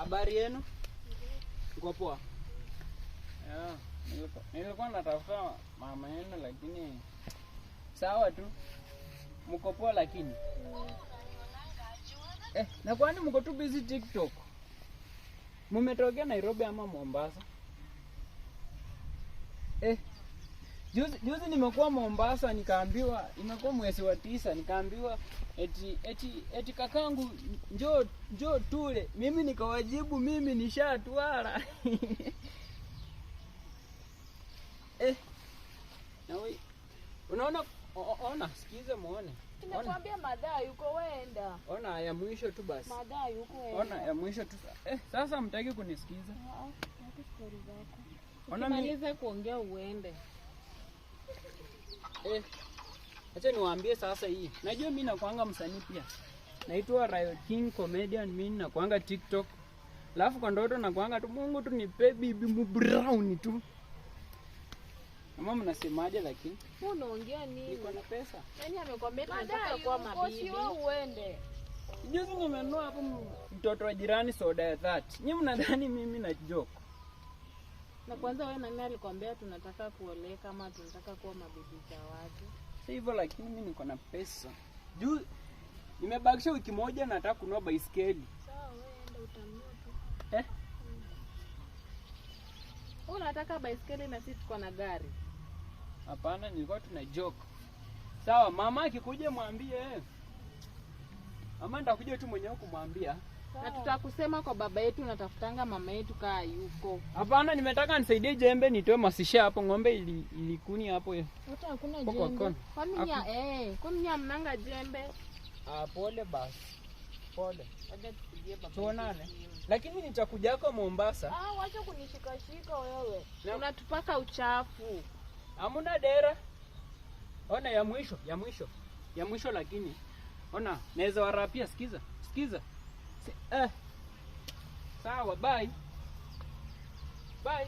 Habari yenu? Uko poa? Yeah, nilikuwa natafuta mama yenu lakini sawa tu. Mko poa lakini. Na kwani mko tu busy TikTok? Mmetokea Nairobi ama Mombasa? Juzi nimekuwa Mombasa nikaambiwa imekuwa mwezi wa 9 nikaambiwa eti kakangu njoo tule. Mimi nikawajibu mimi nishatwala. Na wewe unaona ona sikize muone. Nimekwambia madai yuko wenda. Ona ya mwisho tu basi. Madai yuko wenda. Ona ya mwisho tu. Sasa mtaki kunisikiza. Nataka story zako. Ona Maliza kuongea uende. Acha niwaambie sasa hii. Najua mimi nakuanga msanii pia. Naitwa Riot King Comedian, mimi nakuanga TikTok. Alafu kwa ndoto nakuanga tu Mungu tu nipe bibi brown tu. Mama mnasemaje lakini? Wewe unaongea nini? Niko na pesa. Nani amekwambia tunataka kuwa mabibi? Wewe uende. Juzi nimenunua hapo mtoto wa jirani soda ya 30. Nyinyi mnadhani mimi na joke? Na kwanza wewe nani alikwambia tunataka kuoleka ama tunataka kuwa mabibi za watu? Si hivyo lakini mimi niko na pesa. Juu nimebakisha wiki moja nataka kununua baiskeli. Sawa wewe enda utanunua tu. Wewe unataka baiskeli na sisi tuko na gari? Hapana, nilikuwa tuna joke. Sawa, mama akikuja mwambie. Mama nitakuja tu mwenyewe kumwambia. Na tutakusema kwa baba yetu natafutanga mama yetu kaa yuko. Hapana, nimetaka nisaidie jembe nitoe masisha hapo ng'ombe ilikuni hapo. Hata hakuna jembe. Kwani mnanga jembe? Pole basi. Pole. Wacha tupigie baba. Tuonane. Lakini nitakuja kwa Mombasa. Wacha kunishikashika wewe. Unatupaka uchafu. Hamuna dera. Ona ya mwisho lakini. Ona, naweza warapia sikiza. Sawa, bye. Bye.